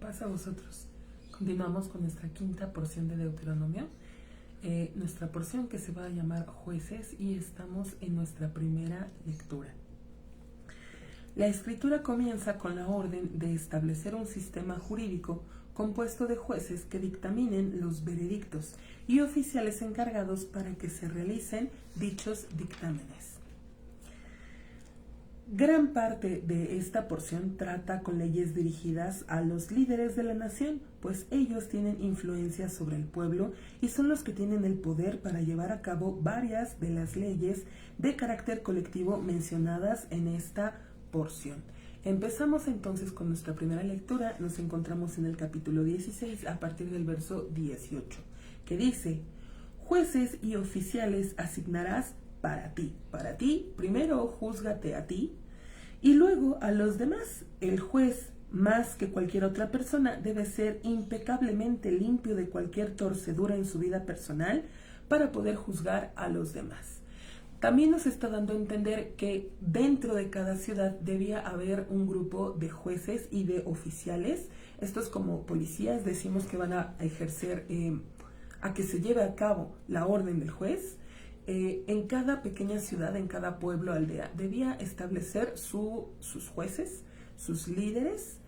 paz a vosotros. Continuamos con nuestra quinta porción de Deuteronomio, nuestra porción que se va a llamar Jueces, y estamos en nuestra primera lectura. La escritura comienza con la orden de establecer un sistema jurídico compuesto de jueces que dictaminen los veredictos y oficiales encargados para que se realicen dichos dictámenes. Gran parte de esta porción trata con leyes dirigidas a los líderes de la nación, pues ellos tienen influencia sobre el pueblo y son los que tienen el poder para llevar a cabo varias de las leyes de carácter colectivo mencionadas en esta porción. Empezamos entonces con nuestra primera lectura. Nos encontramos en el capítulo 16 a partir del verso 18, que dice: jueces y oficiales asignarás para ti. Para ti, primero júzgate a ti y luego a los demás. El juez, más que cualquier otra persona, debe ser impecablemente limpio de cualquier torcedura en su vida personal para poder juzgar a los demás. También nos está dando a entender que dentro de cada ciudad debía haber un grupo de jueces y de oficiales. Estos, como policías, decimos que van a ejercer, a que se lleve a cabo la orden del juez. En cada pequeña ciudad, en cada pueblo, aldea, debía establecer sus jueces, sus líderes,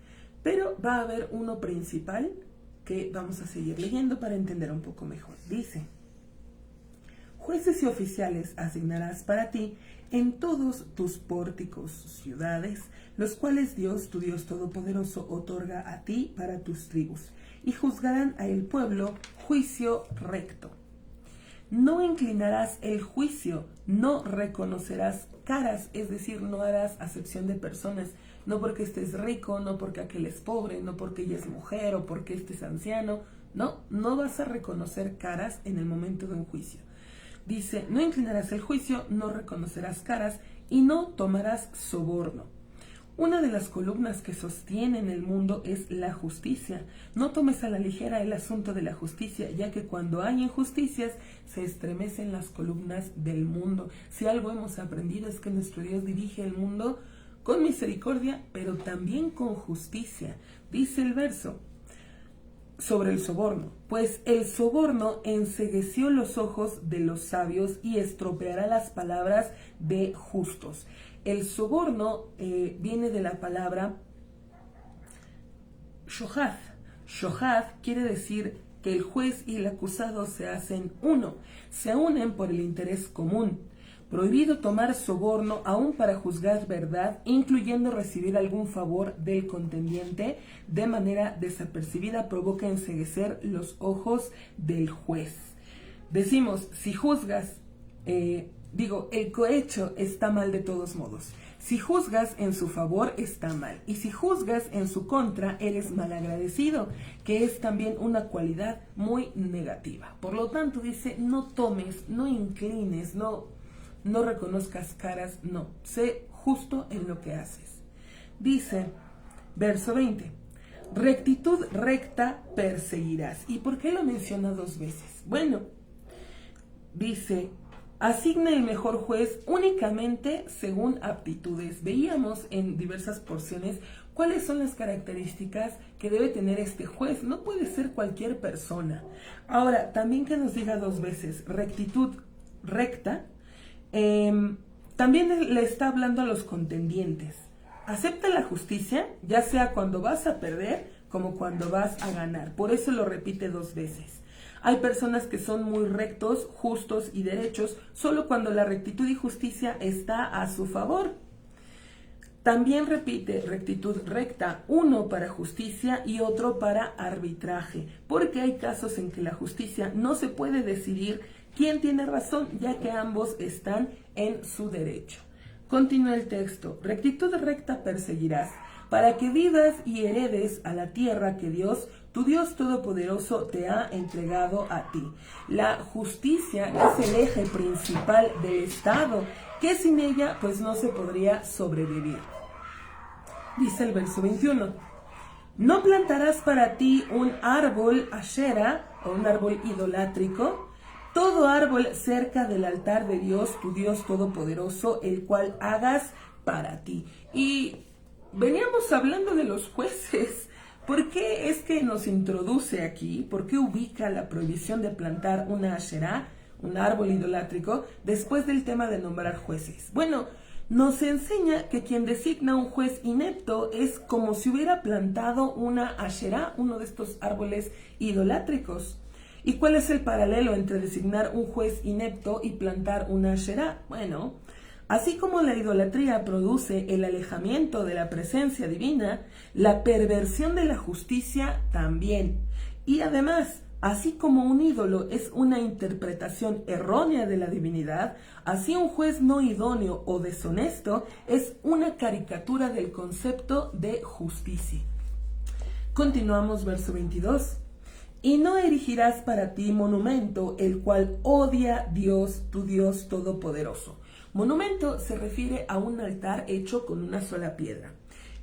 pero va a haber uno principal que vamos a seguir leyendo para entender un poco mejor. Dice: jueces y oficiales asignarás para ti en todos tus pórticos, ciudades, los cuales Dios, tu Dios Todopoderoso, otorga a ti para tus tribus, y juzgarán a el pueblo juicio recto. No inclinarás el juicio, no reconocerás caras, es decir, no harás acepción de personas, no porque estés rico, no porque aquel es pobre, no porque ella es mujer o porque este es anciano. No vas a reconocer caras en el momento de un juicio. Dice: no inclinarás el juicio, no reconocerás caras y no tomarás soborno. Una de las columnas que sostienen el mundo es la justicia. No tomes a la ligera el asunto de la justicia, ya que cuando hay injusticias se estremecen las columnas del mundo. Si algo hemos aprendido es que nuestro Dios dirige el mundo con misericordia, pero también con justicia. Dice el verso sobre el soborno: pues el soborno encegueció los ojos de los sabios y estropeará las palabras de justos. El soborno viene de la palabra shohad. Shohad quiere decir que el juez y el acusado se hacen uno, se unen por el interés común. Prohibido tomar soborno aún para juzgar verdad, incluyendo recibir algún favor del contendiente de manera desapercibida, provoca enceguecer los ojos del juez. Decimos, si juzgas, el cohecho está mal de todos modos. Si juzgas en su favor, está mal. Y si juzgas en su contra, eres malagradecido, que es también una cualidad muy negativa. Por lo tanto, dice, no tomes, no inclines, no reconozcas caras, no. Sé justo en lo que haces. Dice, verso 20, rectitud recta perseguirás. ¿Y por qué lo menciona dos veces? Bueno, dice: asigna el mejor juez únicamente según aptitudes. Veíamos en diversas porciones cuáles son las características que debe tener este juez. No puede ser cualquier persona. Ahora, también que nos diga dos veces rectitud recta, también le está hablando a los contendientes. Acepta la justicia, ya sea cuando vas a perder como cuando vas a ganar. Por eso lo repite dos veces. Hay personas que son muy rectos, justos y derechos solo cuando la rectitud y justicia está a su favor. También repite rectitud recta, uno para justicia y otro para arbitraje, porque hay casos en que la justicia no se puede decidir quién tiene razón, ya que ambos están en su derecho. Continúa el texto: rectitud recta perseguirás, para que vivas y heredes a la tierra que Dios, tu Dios Todopoderoso, te ha entregado a ti. La justicia es el eje principal del Estado, que sin ella pues no se podría sobrevivir. Dice el verso 21, no plantarás para ti un árbol ashera o un árbol idolátrico, todo árbol cerca del altar de Dios, tu Dios Todopoderoso, el cual hagas para ti. Y veníamos hablando de los jueces. ¿Por qué que nos introduce aquí? ¿Por qué ubica la prohibición de plantar una Asherá, un árbol idolátrico, después del tema de nombrar jueces? Bueno, nos enseña que quien designa un juez inepto es como si hubiera plantado una Asherá, uno de estos árboles idolátricos. ¿Y cuál es el paralelo entre designar un juez inepto y plantar una Asherá? Bueno, así como la idolatría produce el alejamiento de la presencia divina, la perversión de la justicia también. Y además, así como un ídolo es una interpretación errónea de la divinidad, así un juez no idóneo o deshonesto es una caricatura del concepto de justicia. Continuamos, verso 22. Y no erigirás para ti monumento, el cual odia Dios, tu Dios Todopoderoso. Monumento se refiere a un altar hecho con una sola piedra.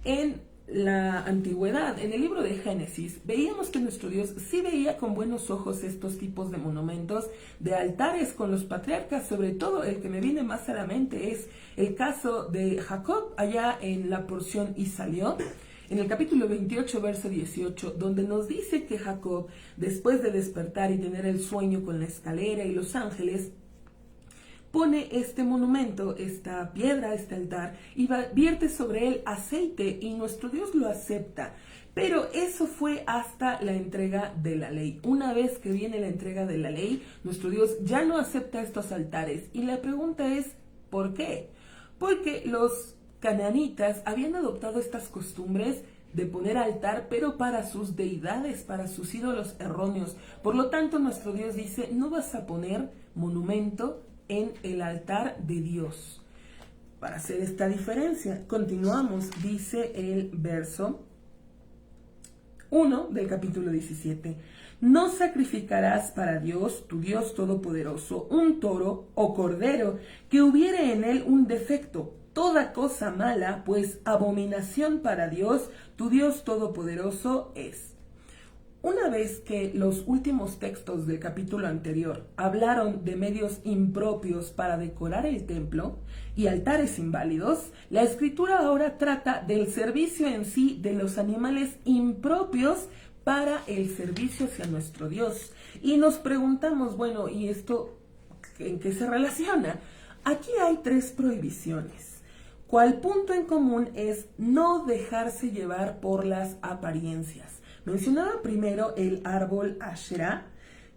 En la antigüedad, en el libro de Génesis, veíamos que nuestro Dios sí veía con buenos ojos estos tipos de monumentos, de altares con los patriarcas. Sobre todo el que me viene más a la mente es el caso de Jacob, allá en la porción Y salió, en el capítulo 28, verso 18, donde nos dice que Jacob, después de despertar y tener el sueño con la escalera y los ángeles, pone este monumento, esta piedra, este altar, y vierte sobre él aceite, y nuestro Dios lo acepta. Pero eso fue hasta la entrega de la ley. Una vez que viene la entrega de la ley, nuestro Dios ya no acepta estos altares. Y la pregunta es, ¿por qué? Porque los canaanitas habían adoptado estas costumbres de poner altar, pero para sus deidades, para sus ídolos erróneos. Por lo tanto, nuestro Dios dice, no vas a poner monumento en el altar de Dios. Para hacer esta diferencia, continuamos, dice el verso 1 del capítulo 17. No sacrificarás para Dios, tu Dios Todopoderoso, un toro o cordero que hubiere en él un defecto, toda cosa mala, pues abominación para Dios, tu Dios Todopoderoso es. Una vez que los últimos textos del capítulo anterior hablaron de medios impropios para decorar el templo y altares inválidos, la escritura ahora trata del servicio en sí de los animales impropios para el servicio hacia nuestro Dios. Y nos preguntamos, bueno, ¿y esto en qué se relaciona? Aquí hay 3 prohibiciones. ¿Cuál punto en común es no dejarse llevar por las apariencias? Mencionaba primero el árbol Asherá,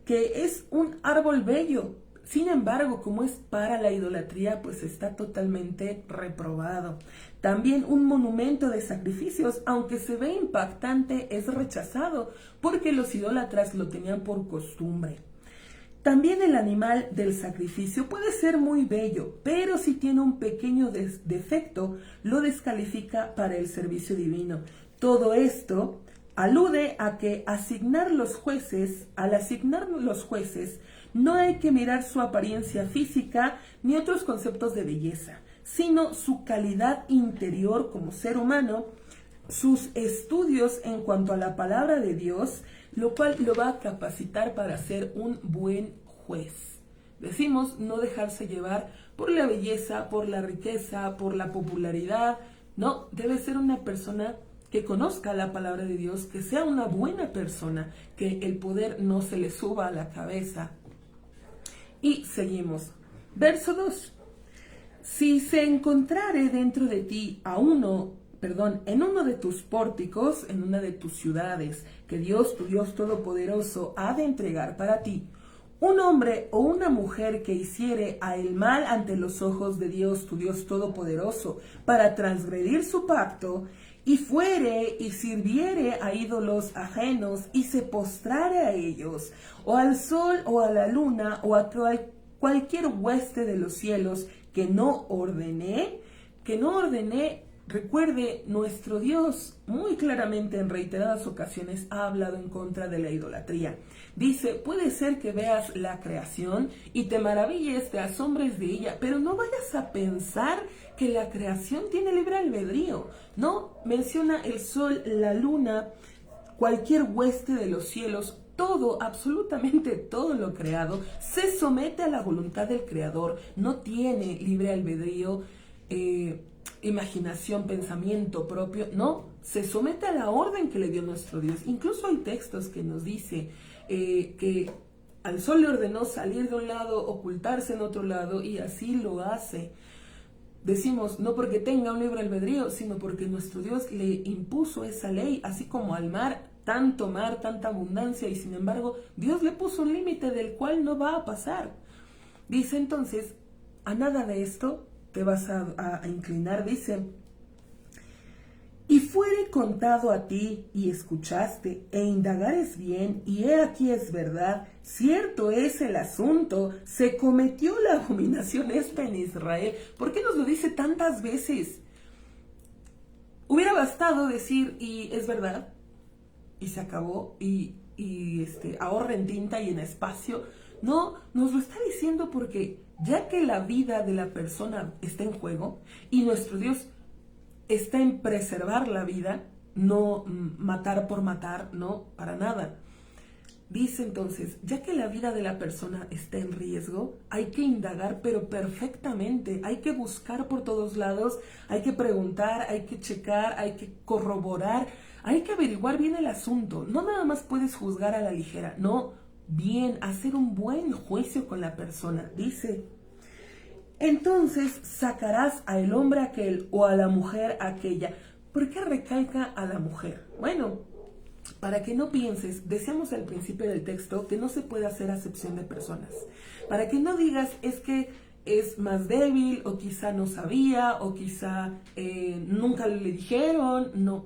que es un árbol bello. Sin embargo, como es para la idolatría, pues está totalmente reprobado. También un monumento de sacrificios, aunque se ve impactante, es rechazado porque los idólatras lo tenían por costumbre. También el animal del sacrificio puede ser muy bello, pero si tiene un pequeño defecto, lo descalifica para el servicio divino. Todo esto alude a que al asignar los jueces, no hay que mirar su apariencia física ni otros conceptos de belleza, sino su calidad interior como ser humano, sus estudios en cuanto a la palabra de Dios, lo cual lo va a capacitar para ser un buen juez. Decimos no dejarse llevar por la belleza, por la riqueza, por la popularidad. No, debe ser una persona que conozca la palabra de Dios, que sea una buena persona, que el poder no se le suba a la cabeza. Y seguimos. Verso 2. Si se encontrare dentro de ti en uno de tus pórticos, en una de tus ciudades, que Dios, tu Dios Todopoderoso, ha de entregar para ti, un hombre o una mujer que hiciere a el mal ante los ojos de Dios, tu Dios Todopoderoso, para transgredir su pacto, y fuere y sirviere a ídolos ajenos, y se postrare a ellos, o al sol, o a la luna, o a cualquier hueste de los cielos, que no ordené, recuerde, nuestro Dios muy claramente en reiteradas ocasiones ha hablado en contra de la idolatría. Dice, puede ser que veas la creación y te maravilles, te asombres de ella, pero no vayas a pensar que la creación tiene libre albedrío. No, menciona el sol, la luna, cualquier hueste de los cielos, todo, absolutamente todo lo creado, se somete a la voluntad del Creador, no tiene libre albedrío. imaginación, pensamiento propio, no, se somete a la orden que le dio nuestro Dios. Incluso hay textos que nos dice que al sol le ordenó salir de un lado, ocultarse en otro lado, y así lo hace. Decimos, no porque tenga un libre albedrío, sino porque nuestro Dios le impuso esa ley, así como al mar, tanta abundancia, y sin embargo, Dios le puso un límite del cual no va a pasar. Dice entonces, a nada de esto te vas a inclinar, dice, y fuere contado a ti y escuchaste e indagares bien, y he aquí es verdad, cierto es el asunto, se cometió la abominación esta en Israel. ¿Por qué nos lo dice tantas veces? Hubiera bastado decir, y es verdad, y se acabó, y ahorra en tinta y en espacio. No, nos lo está diciendo porque ya que la vida de la persona está en juego, y nuestro Dios está en preservar la vida, no matar por matar, no, para nada. Dice entonces, ya que la vida de la persona está en riesgo, hay que indagar, pero perfectamente, hay que buscar por todos lados, hay que preguntar, hay que checar, hay que corroborar, hay que averiguar bien el asunto. No nada más puedes juzgar a la ligera, no, bien, hacer un buen juicio con la persona. Dice, entonces sacarás al hombre aquel o a la mujer aquella. ¿Por qué recalca a la mujer? Bueno, para que no pienses, decíamos al principio del texto que no se puede hacer acepción de personas. Para que no digas es que es más débil, o quizá no sabía, o quizá nunca le dijeron. No,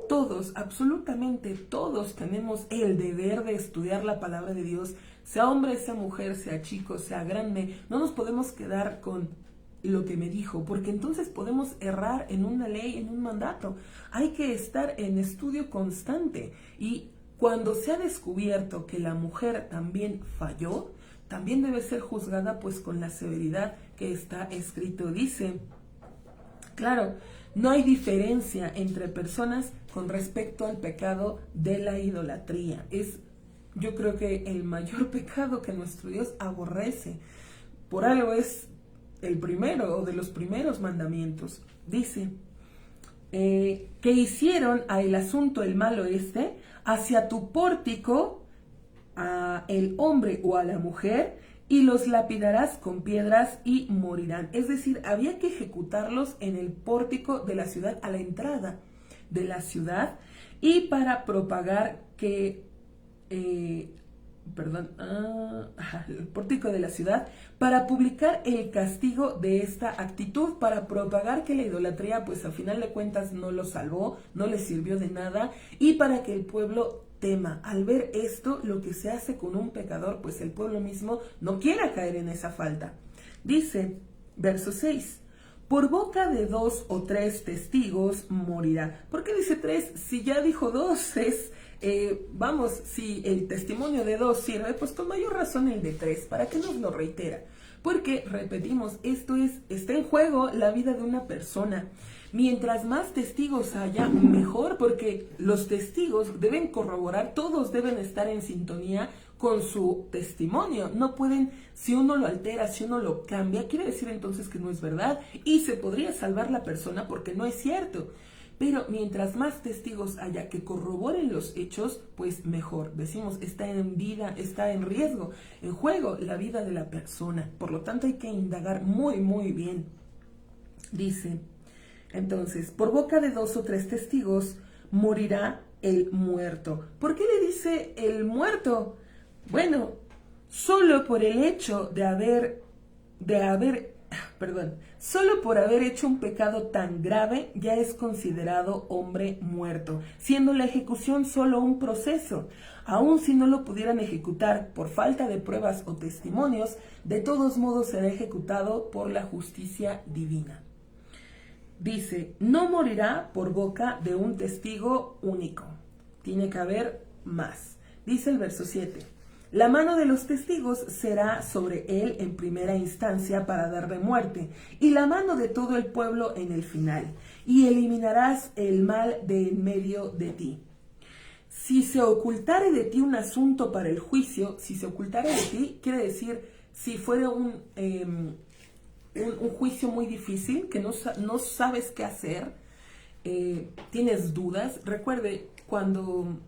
todos, absolutamente todos tenemos el deber de estudiar la palabra de Dios, sea hombre, sea mujer, sea chico, sea grande. No nos podemos quedar con lo que me dijo, porque entonces podemos errar en una ley, en un mandato. Hay que estar en estudio constante, y cuando se ha descubierto que la mujer también falló, también debe ser juzgada pues con la severidad que está escrito. Dice, claro, no hay diferencia entre personas con respecto al pecado de la idolatría. Es, yo creo que el mayor pecado que nuestro Dios aborrece. Por algo es el primero o de los primeros mandamientos. Dice que hicieron a el asunto el malo hacia tu pórtico a el hombre o a la mujer, y los lapidarás con piedras y morirán. Es decir, había que ejecutarlos en el pórtico de la ciudad, a la entrada de la ciudad, y para propagar que el pórtico de la ciudad, para publicar el castigo de esta actitud, para propagar que la idolatría pues a final de cuentas no lo salvó, no le sirvió de nada, y para que el pueblo tema. Al ver esto, lo que se hace con un pecador, pues el pueblo mismo no quiera caer en esa falta. Dice, verso 6, por boca de 2 o 3 testigos morirá. ¿Por qué dice 3? Si ya dijo 2, es... si el testimonio de 2 sirve, pues con mayor razón el de 3. ¿Para qué nos lo reitera? Porque, repetimos, está en juego la vida de una persona. Mientras más testigos haya, mejor, porque los testigos deben corroborar, todos deben estar en sintonía con su testimonio. No pueden, si uno lo altera, si uno lo cambia, quiere decir entonces que no es verdad, y se podría salvar la persona porque no es cierto. Pero mientras más testigos haya que corroboren los hechos, pues mejor. Decimos, está en vida, está en riesgo, en juego la vida de la persona. Por lo tanto hay que indagar muy bien. Dice, entonces, por boca de 2 o 3 testigos morirá el muerto. ¿Por qué le dice el muerto? Bueno, solo por el hecho solo por haber hecho un pecado tan grave ya es considerado hombre muerto, siendo la ejecución solo un proceso. Aun si no lo pudieran ejecutar por falta de pruebas o testimonios, de todos modos será ejecutado por la justicia divina. Dice, no morirá por boca de un testigo único. Tiene que haber más. Dice el verso 7. La mano de los testigos será sobre él en primera instancia para darle muerte, y la mano de todo el pueblo en el final, y eliminarás el mal de en medio de ti. Si se ocultare de ti un asunto para el juicio, si se ocultare de ti, quiere decir, si fuera un un juicio muy difícil, que no sabes qué hacer, tienes dudas. Recuerde, cuando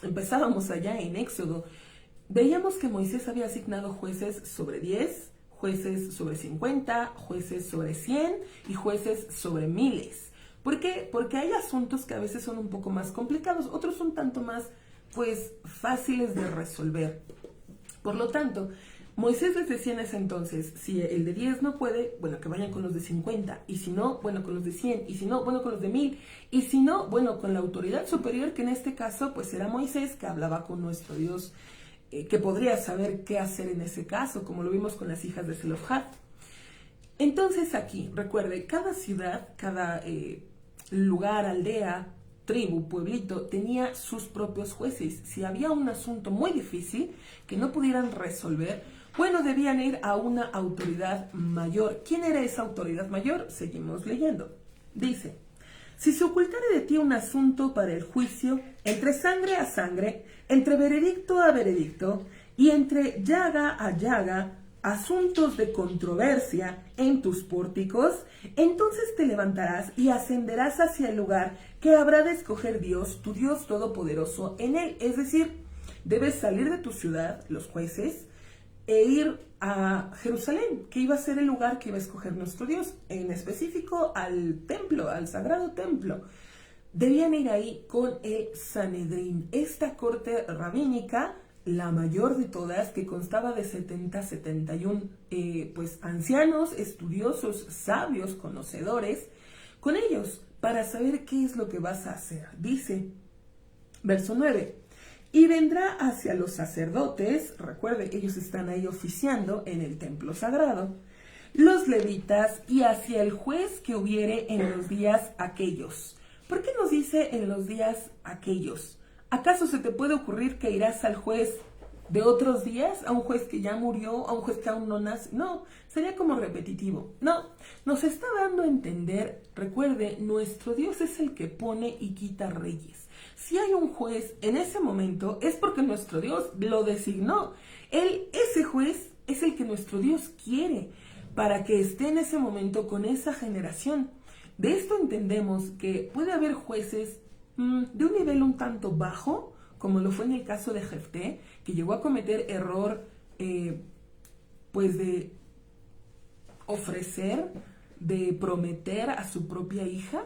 empezábamos allá en Éxodo, veíamos que Moisés había asignado jueces sobre 10, jueces sobre 50, jueces sobre 100 y jueces sobre miles. ¿Por qué? Porque hay asuntos que a veces son un poco más complicados, otros son tanto más, pues, fáciles de resolver. Por lo tanto, Moisés les decía en ese entonces, si el de 10 no puede, bueno, que vayan con los de 50, y si no, bueno, con los de 100, y si no, bueno, con los de 1000, y si no, bueno, con la autoridad superior, que en este caso, pues era Moisés, que hablaba con nuestro Dios, que podría saber qué hacer en ese caso, como lo vimos con las hijas de Zelofhad. Entonces aquí, recuerde, cada ciudad, cada lugar, aldea, tribu, pueblito, tenía sus propios jueces. Si había un asunto muy difícil que no pudieran resolver, bueno, debían ir a una autoridad mayor. ¿Quién era esa autoridad mayor? Seguimos leyendo. Dice, si se ocultare de ti un asunto para el juicio, entre sangre a sangre, entre veredicto a veredicto, y entre llaga a llaga, asuntos de controversia en tus pórticos, entonces te levantarás y ascenderás hacia el lugar que habrá de escoger Dios, tu Dios todopoderoso, en él. Es decir, debes salir de tu ciudad, los jueces, e ir a Jerusalén, que iba a ser el lugar que iba a escoger nuestro Dios, en específico al templo, al sagrado templo. Debían ir ahí con el Sanedrín, esta corte rabínica, la mayor de todas, que constaba de 71 pues ancianos, estudiosos, sabios, conocedores, con ellos, para saber qué es lo que vas a hacer. Dice, verso 9, y vendrá hacia los sacerdotes, recuerde, ellos están ahí oficiando en el templo sagrado, los levitas, y hacia el juez que hubiere en los días aquellos. ¿Por qué nos dice en los días aquellos? ¿Acaso se te puede ocurrir que irás al juez de otros días? ¿A un juez que ya murió? ¿A un juez que aún no nace? No, sería como repetitivo. No, nos está dando a entender, recuerde, nuestro Dios es el que pone y quita reyes. Si hay un juez en ese momento es porque nuestro Dios lo designó. Ese juez es el que nuestro Dios quiere para que esté en ese momento con esa generación. De esto entendemos que puede haber jueces de un nivel un tanto bajo, como lo fue en el caso de Jefté, que llegó a cometer error pues de ofrecer, de prometer a su propia hija.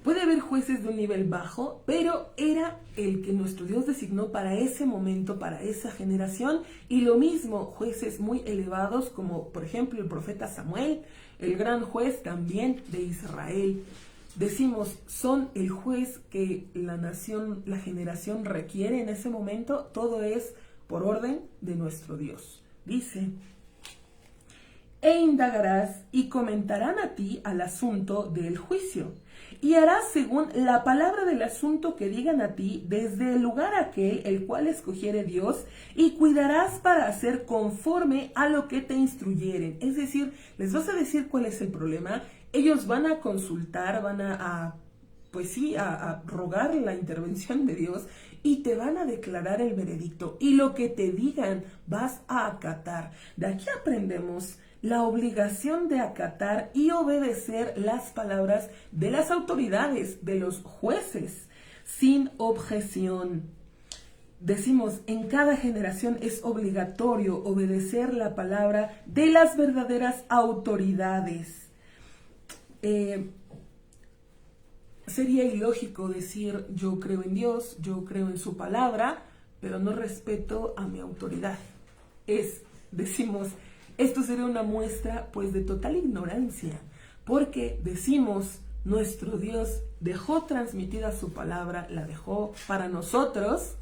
Puede haber jueces de un nivel bajo, pero era el que nuestro Dios designó para ese momento, para esa generación, y lo mismo, jueces muy elevados como por ejemplo el profeta Samuel, el gran juez también de Israel. Decimos, son el juez que la nación, la generación requiere en ese momento. Todo es por orden de nuestro Dios. Dice, e indagarás y comentarán a ti al asunto del juicio, y harás según la palabra del asunto que digan a ti desde el lugar aquel el cual escogiere Dios, y cuidarás para hacer conforme a lo que te instruyeren. Es decir, les vas a decir cuál es el problema. Ellos van a consultar, van a rogar la intervención de Dios y te van a declarar el veredicto. Y lo que te digan vas a acatar. De aquí aprendemos la obligación de acatar y obedecer las palabras de las autoridades, de los jueces, sin objeción. Decimos, en cada generación es obligatorio obedecer la palabra de las verdaderas autoridades. Sería ilógico decir, yo creo en Dios, yo creo en su palabra, pero no respeto a mi autoridad. Decimos, esto sería una muestra pues de total ignorancia, porque decimos, nuestro Dios dejó transmitida su palabra, la dejó para nosotros,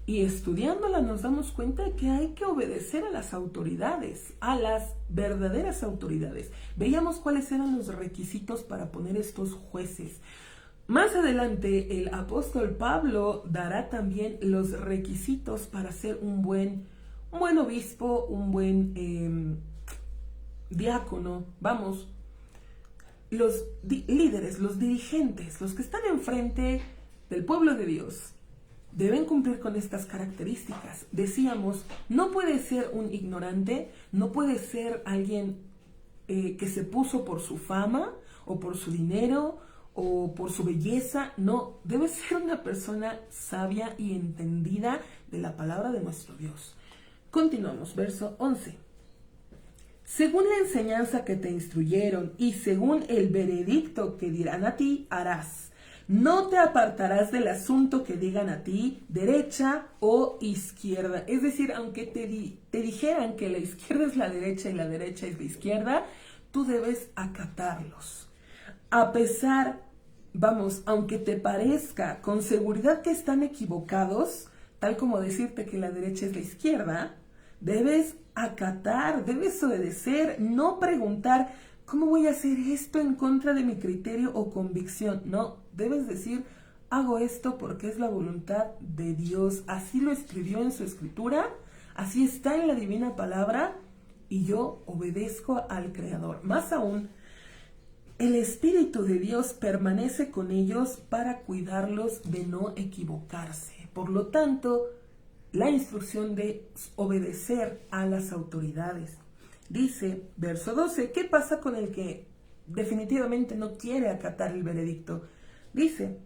y estudiándola nos damos cuenta de que hay que obedecer a las autoridades, a las verdaderas autoridades. Veíamos cuáles eran los requisitos para poner estos jueces. Más adelante el apóstol Pablo dará también los requisitos para ser un buen obispo, un buen diácono. Vamos, los líderes, los dirigentes, los que están enfrente del pueblo de Dios, deben cumplir con estas características. Decíamos, no puede ser un ignorante, no puede ser alguien que se puso por su fama o por su dinero o por su belleza. No, debe ser una persona sabia y entendida de la palabra de nuestro Dios. Continuamos, verso 11. Según la enseñanza que te instruyeron y según el veredicto que dirán a ti, harás. No te apartarás del asunto que digan a ti, derecha o izquierda. Es decir, aunque te dijeran que la izquierda es la derecha y la derecha es la izquierda, tú debes acatarlos. A pesar, aunque te parezca con seguridad que están equivocados, tal como decirte que la derecha es la izquierda, debes acatar, debes obedecer, no preguntar, ¿cómo voy a hacer esto en contra de mi criterio o convicción? No, debes decir, hago esto porque es la voluntad de Dios. Así lo escribió en su escritura, así está en la divina palabra y yo obedezco al Creador. Más aún, el Espíritu de Dios permanece con ellos para cuidarlos de no equivocarse. Por lo tanto, la instrucción de obedecer a las autoridades. Dice, verso 12, ¿qué pasa con el que definitivamente no quiere acatar el veredicto? Dice,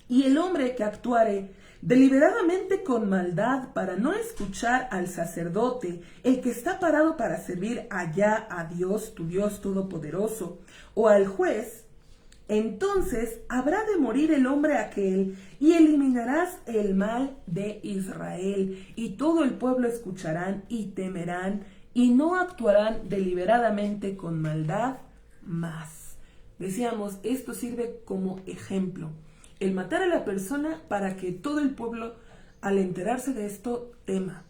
y el hombre que actuare deliberadamente con maldad para no escuchar al sacerdote, el que está parado para servir allá a Dios, tu Dios todopoderoso, o al juez, entonces habrá de morir el hombre aquel, y eliminarás el mal de Israel, y todo el pueblo escucharán y temerán, y no actuarán deliberadamente con maldad más. Decíamos, esto sirve como ejemplo. El matar a la persona para que todo el pueblo, al enterarse de esto, tema.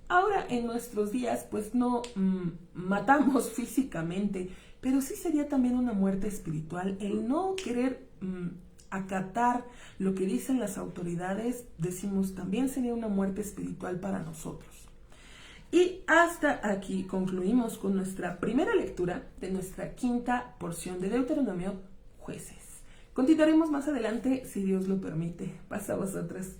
Ahora, en nuestros días, pues no matamos físicamente, pero sí sería también una muerte espiritual. El no querer acatar lo que dicen las autoridades, decimos, también sería una muerte espiritual para nosotros. Y hasta aquí concluimos con nuestra primera lectura de nuestra quinta porción de Deuteronomio, Jueces. Continuaremos más adelante, si Dios lo permite. Paz a vosotros.